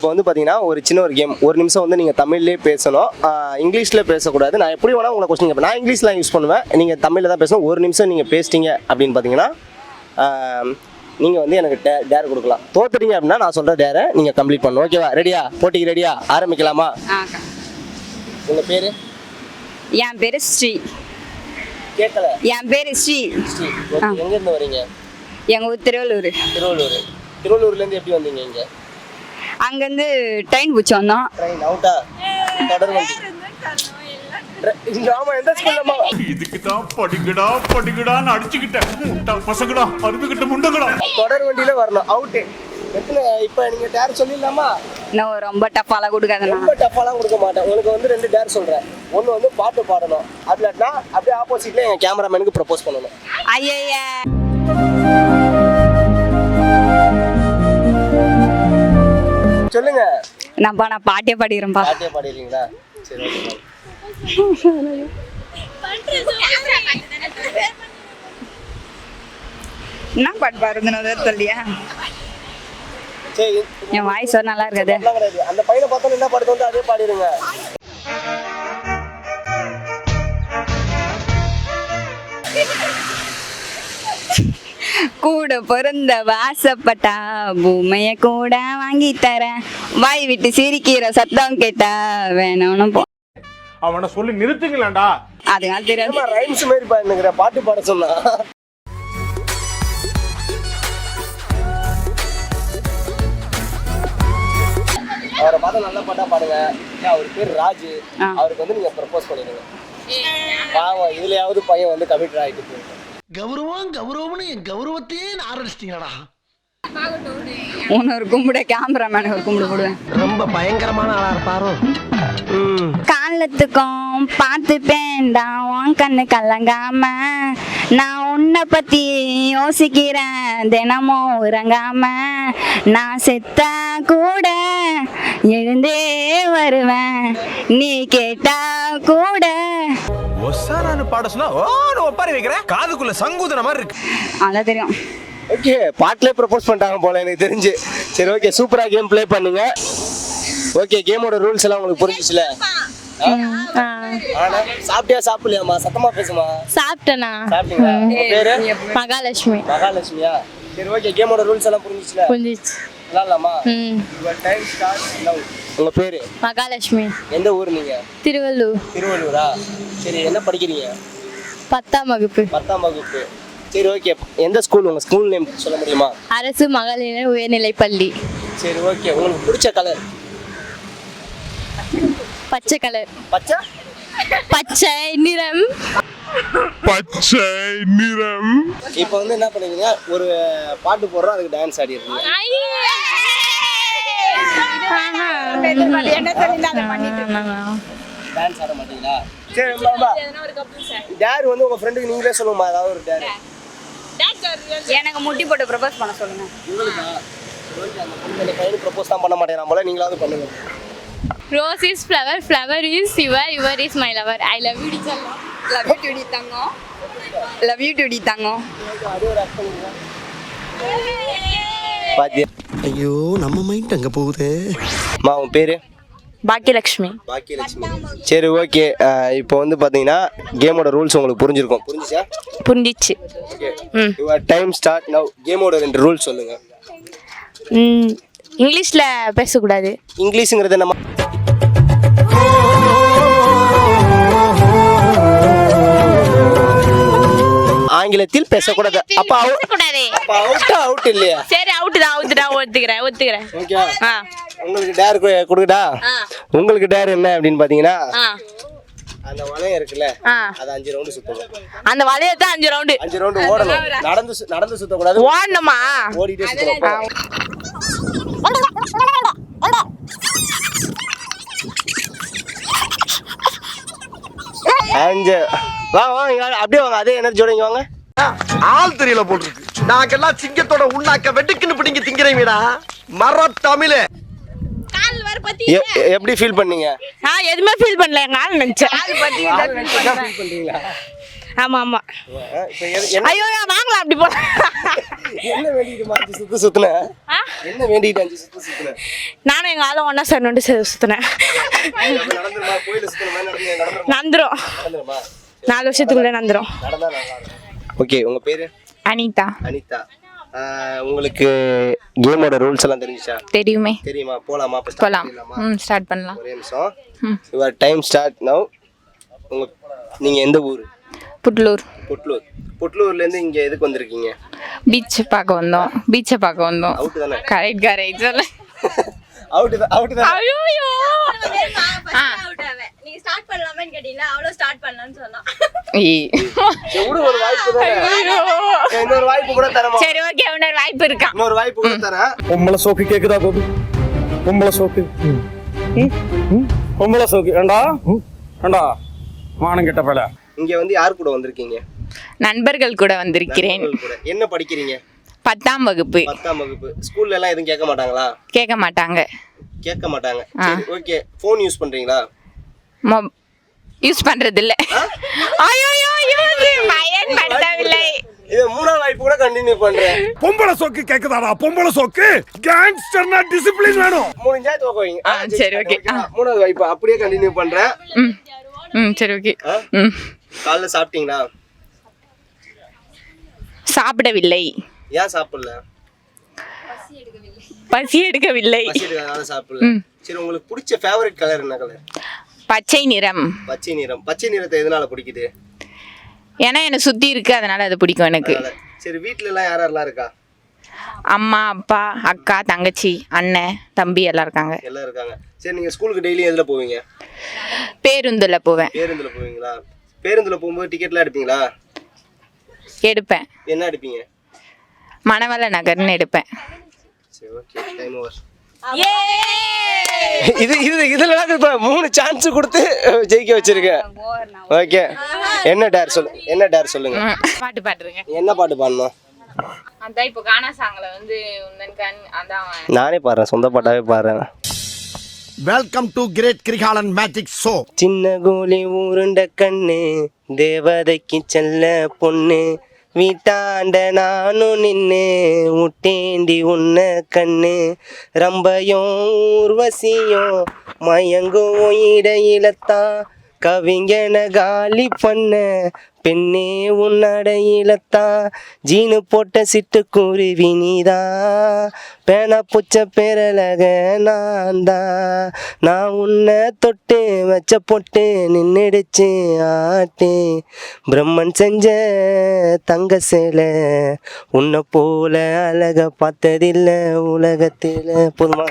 இப்போ வந்து பார்த்தீங்கன்னா ஒரு சின்ன ஒரு கேம். ஒரு நிமிஷம் வந்து நீங்கள் தமிழ்லேயே பேசணும், இங்கிலீஷில் பேசக்கூடாது. நான் எப்படி வேணால் உங்களை கொஸ்டின் கேட்பேன். நான் இங்கிலீஷ்லாம் யூஸ் பண்ணுவேன், நீங்கள் தமிழில் தான் பேசணும். ஒரு நிமிஷம் நீங்கள் பேசிட்டீங்க அப்படின்னு பார்த்தீங்கன்னா நீங்கள் வந்து எனக்கு டேர் கொடுக்கலாம். தோத்துட்டீங்க அப்படின்னா நான் சொல்கிற டேரை நீங்கள் கம்ப்ளீட் பண்ணணும். ஓகேவா? ரெடியா? போட்டிக்கு ரெடியா? ஆரம்பிக்கலாமா? உங்கள் பேர்? என் பேர் ஸ்ரீ. கேட்கல. என் பேர் ஸ்ரீ. ஸ்ரீ. எங்கேருந்து வரீங்க? எங்கள் ஊர் திருவள்ளூர். திருவள்ளூர். திருவள்ளூர்லேருந்து எப்படி வந்தீங்க இங்கே? அங்கேருந்து ட்ரெயின் பிடிச்சி வந்தோம். ட்ரெயின் அவுட்டா? தொடர் வண்டி. ஆமா, எந்த ஸ்கூல்லம்மா? இதுக்கு தான் படிக்கடா படிக்கடான்னு அடிச்சுக்கிட்டேன். முட்டா பசங்கடா, அருந்துகிட்ட முண்டங்கடா. தொடர் வண்டியில வரணும். அவுட்டு. எத்தனை இப்போ நீங்க டேர் சொல்லிடலாமா? நான் ரொம்ப டஃப்பாலாம் கொடுக்காதுண்ணா. ரொம்ப டஃப்பாலாம் கொடுக்க மாட்டேன். உங்களுக்கு வந்து 2 டேர் சொல்றேன். ஒன்று வந்து பாட்டு பாடணும், அப்படின்னா அப்படியே ஆப்போசிட்ல எங்க கேமராமேனுக்கு ப்ரப்போஸ் பண்ணணும். ஐயா சொல்லுங்க. நான் பாட்டே பாடிக்கிறேன்ப்பா. பாட்டே பாடிடுறீங்களா? சரி, ஓகே. என்ன பாட்டு பாடுறதுன்னு சொல்லியா? சரி, என் வாய்ஸ் நல்லா இருக்காது. அந்த பையனை பார்த்தோம் என்ன பாட்டு வந்து அதே பாடிடுங்க. கூட பிறந்த வாசப்பட்டா பூமைய கூட வாங்கி தரேன், வாய் விட்டு சிரிக்கிற சத்தம் கேட்டா வேணும்னு போ. அவனை சொல்லி நிறுத்துங்களேன்டா. அதனால தெரியாது. ரைம்ஸ் மாதிரி பாடுங்கிற பாட்டு பாட சொன்னா. அவரை பார்த்தா நல்ல பாட்டா பாடுங்க. அவர் பேர் ராஜு. அவருக்கு வந்து நீங்க ப்ரப்போஸ் பண்ணிடுங்க. பாவம், இதுலயாவது பையன் வந்து கமிட்டட் ஆகிட்டு போயிட்டு. கௌரவம் கௌரவம்னு என் கௌரவத்தையே ஆரம்பிச்சிட்டீங்களா? உன்னொரு கும்பிட கேமராமேன் ஒரு கும்பிடு போடுவேன். ரொம்ப பயங்கரமான ஆளா இருப்பாரோ. காலத்துக்கும் பார்த்துப்பேன்டா உன் கண்ணு கலங்காம, நான் உன்னை பத்தி யோசிக்கிறேன் தினமும் உறங்காம, நான் செத்தா கூட எழுந்தே வருவேன் நீ கேட்டா கூட. பாட சொன்னா ஒப்பாரி வைக்கிறேன், காதுக்குள்ள சங்கூதன மாதிரி இருக்கு. அதான் தெரியும். ஓகே, பாட்டிலே ப்ரப்போஸ் பண்ணிட்டாங்க போல எனக்கு தெரிஞ்சு. சரி, ஓகே, சூப்பரா கேம் ப்ளே பண்ணுங்க. ஓகே, கேமோட ரூல்ஸ் எல்லாம் உங்களுக்கு புரிஞ்சிச்சுல? ஆனா சாப்பிட்டியா சாப்பிடலையாமா? சத்தமா பேசுமா. சாப்பிட்டேனா? சாப்பிட்டீங்களா? உங்க பேரு? மகாலட்சுமி. மகாலட்சுமியா? சரி, ஓகே, கேமோட ரூல்ஸ் எல்லாம் புரிஞ்சிச்சுல? புரிஞ்சிச்சு. விளையாடலாமா? யுவர் டைம் ஸ்டார்ட்ஸ் நவ. உங்க பேரு? மகாலட்சுமி. எந்த ஊர் நீங்க? திருவள்ளூர். திருவள்ளூரா? சரி, என்ன படிக்கிறீங்க? 10ஆம் வகுப்பு. 10ஆம் வகுப்பு. சரி, ஓகே, எந்த ஸ்கூல்? உங்க ஸ்கூல் நேம் சொல்ல முடியுமா? அரசு மகளிர் உயர்நிலைப் பள்ளி. சரி, ஓகே, உங்களுக்கு பிடிச்ச கலர்? பச்சை கலர். பச்சை? பச்சை நிறம். பச்சை நிறம். இப்போ வந்து என்ன பண்ணுவீங்க? ஒரு பாட்டு போடுறோம், அதுக்கு டான்ஸ் ஆடிடுறீங்க. டான்ஸ் ஆட மாட்டீங்களா? சரி, டேர் வந்து உங்க ஃப்ரெண்டுக்கு நீங்களே சொல்லுமா, ஏதாவது ஒரு டேர். எனக்கு முட்டி போட்டு ப்ரப்போஸ் பண்ண சொல்லுங்க. உங்களுக்கா? ஓகே, அந்த பொண்ணு அந்த பையனுக்கு ப்ரப்போஸ் தான் பண்ண மாட்டேன் போல, நீங்களாவது பண்ணுங்க. Rose is flower, flower is your, your is my lover. I love you டிச்சல்லா. லவ் யூ டுடி தங்கம். லவ் யூ டுடி தங்கம். அது ஒரு ஆக்ட் பண்ணுங்க. பாத்தியா? ஐயோ, நம்ம மைண்ட் அங்க போகுது. மா, உன் பேரு? பாக்கியலட்சுமி. பாக்கியலட்சுமி. சரி, ஓகே, இப்போ வந்து பாத்தீங்கன்னா கேமோட ரூல்ஸ் உங்களுக்கு புரிஞ்சிருக்கும். புரிஞ்சுச்சா? புரிஞ்சிச்சு. ஓகே, யுவர் டைம் ஸ்டார்ட் நவ. கேமோட 2 ரூல்ஸ் சொல்லுங்க. இங்கிலீஷ்ல பேசக்கூடாது. இங்கிலீஷ்ங்கிறது நம்ம ஆங்கிலத்தில் பேசக்கூடாது. அப்ப அவுட் இல்லையா? சரி, அவுட் தான். ஒத்துக்கிறேன். ஓகே, உங்களுக்கு டேர் கொடுக்கட்டா? உங்களுக்கு டேர் என்ன அப்படின்னு பாத்தீங்கன்னா, அந்த வளையம் இருக்குல்ல, அது 5 ரவுண்ட் சுத்தணும். அந்த வளையத்தை 5 ரவுண்டு. 5 ரவுண்ட் ஓடணும். நடந்து சுத்தக்கூடாது. ஓடணுமா? ஓடிட்டே சுத்தணும். வாங்க, அப்படியே வாங்க, அதே எனர்ஜியோட இங்க வாங்க. ஆள் தெரியல போட்டுருக்கு. நாங்கெல்லாம் சிங்கத்தோட உண்ணாக்க வெட்டுக்குன்னு பிடிங்க திங்கிறீங்கடா. மர தமிழே. எப்படி ஃபீல் பண்ணீங்க? எதுவுமே ஃபீல் பண்ணல. எங்க ஆள் நினைச்சேன். ஃபீல் பண்றீங்களா? ஆமா. ஐயோ, வாங்கலாம் அப்படி போல. என்ன வேண்டிட்டு அஞ்சு சுத்துன என்ன வேண்டிட்டு அஞ்சு சுத்துன நானும் எங்கள் ஆளும் ஒன்றா சேரணுன்ட்டு சுற்றினேன். நடந்துருமா கோயில சுத்துன மாதிரி நந்துரும் நடந்துருமா 4 வருஷத்துக்குள்ளே நந்துரும். நடந்தா நல்லா இருக்கும். ஓகே உங்க பேரு? அனிதா. அனிதா. உங்களுக்கு கேமோட ரூல்ஸ் எல்லாம் தெரிஞ்சுச்சா? தெரியுமே. தெரியுமா? போலாமா? போலாம். ஸ்டார்ட் பண்ணலாம். ஒரே நிமிஷம். Your time start now. நீங்க எந்த ஊர்? புட்லூர். புட்லூர். புட்லூர்ல இருந்து இங்க எதுக்கு வந்திருக்கீங்க? பீச் பார்க்க வந்தோம். பீச்சை பார்க்க வந்தோம். அவுட் தானே? கரெக்ட் சொல்ல. அவுட் தான். ஐயோ நீங்க ஸ்டார்ட் பண்ணலாமான்னு கேட்டீங்களா? அவ்வளோ ஸ்டார்ட் பண்ணலாம்னு சொன்னா. எவ்வளவு ஒரு வாய்ப்பு தானே. இன்னொரு வாய்ப்பு கூட தரமா? சரி ஓகே, இன்னொரு வாய்ப்பு இருக்கா? இன்னொரு வாய்ப்பு கூட தரேன். பொம்பளை சோக்கு கேக்குதா கோபி? பொம்பளை சோக்கு பொம்பளை சோக்கு ஏண்டா மானம் கெட்ட பல. இங்க வந்து யார் கூட வந்திருக்கீங்க? நண்பர்கள் கூட வந்திருக்கிறேன். நண்பர்கள் கூட. என்ன படிக்கிறீங்க? 10ஆம் வகுப்பு. 10ஆம் வகுப்பு. ஸ்கூல்ல எல்லாம் எதுவும் கேட்க மாட்டாங்களா? கேட்க மாட்டாங்க. கேட்க மாட்டாங்க. சரி ஓகே. ஃபோன் யூஸ் பண்றீங்களா? யூஸ் பண்றது இல்ல. ஐயோ பயன்படுத்தவில்லை. இது மூணாவது வாய்ப்பு கூட கண்டினியூ பண்றேன். பொம்பளை சோக்கு கேக்குதாடா? பொம்பளை சோக்கு கேங்ஸ்டர்னா டிசிப்ளின் வேணும். முடிஞ்சா தோக்குவீங்க. சரி ஓகே. மூணாவது வாய்ப்பு அப்படியே கண்டினியூ பண்றேன். சரி ஓகே. காலைல சாப்பிட்டீங்களா? சாப்பிடவில்லை. ஏன் சாப்பிடல? பசி எடுக்கவில்லை. பசி எடுக்காதனால சாப்பிடல. சரி உங்களுக்கு பிடிச்ச ஃபேவரட் கலர் என்ன கலர்? பச்சை நிறம். பச்சை நிறம். பச்சை நிறத்தை எதனால பிடிக்குது? ஏன்னா என்னை சுத்தி இருக்கு, அதனால அது பிடிக்கும் எனக்கு. சரி வீட்ல எல்லாம் யாரெல்லாம் இருக்கா? அம்மா, அப்பா, அக்கா, தங்கச்சி, அண்ணன், தம்பி எல்லாம் இருக்காங்க. எல்லாம் இருக்காங்க. சரி நீங்க ஸ்கூலுக்கு டெய்லி எதுல போவீங்க? பேருந்துல போவேன். பேருந்துல போவீங்களா? பேருந்துல போகும்போது டிக்கெட்லாம் எடுப்பீங்களா? எடுப்பேன். என்ன எடுப்பீங்க? மணவள நகர்னு எடுப்பேன். சரி ஓகே. Time over. இதுல இப்ப 3 சான்ஸ் கொடுத்து ஜெயிக்க வச்சிருக்கேன். ஓகே. என்ன டேர் சொல்லுங்க. பாட்டு பாடுறேங்க. என்ன பாட்டு பாடணும்? அதான் இப்போ கானா சாங்ல வந்து உந்தன் கண் அதான் நானே பாடுறேன். சொந்த பாட்டாவே பாடுறேன். Welcome to great Kirikalan magic show. சின்ன கோலி ஊருண்ட கண்ணு தேவதைக்கு செல்ல பொண்ணு வீட்டாண்ட நானும் நின்று முட்டேண்டி உன்ன கண்ணு ரம்பையும் ஊர்வசியும் மயங்கும் இடையிலத்தான் கவிஞன காலி பண்ண பெண்ணே உன்னடையிலத்தான் ஜீனு போட்ட சிட்டுக்குருவி நீதான் பேனா பூச்ச பேரழக நான் உன்னை தொட்டு வச்ச பொட்டு நின்னுடுச்சு ஆட்டு பிரம்மன் செஞ்ச தங்க சேலை உன்னை போல அழக பார்த்ததில்ல உலகத்தில். போதுமா?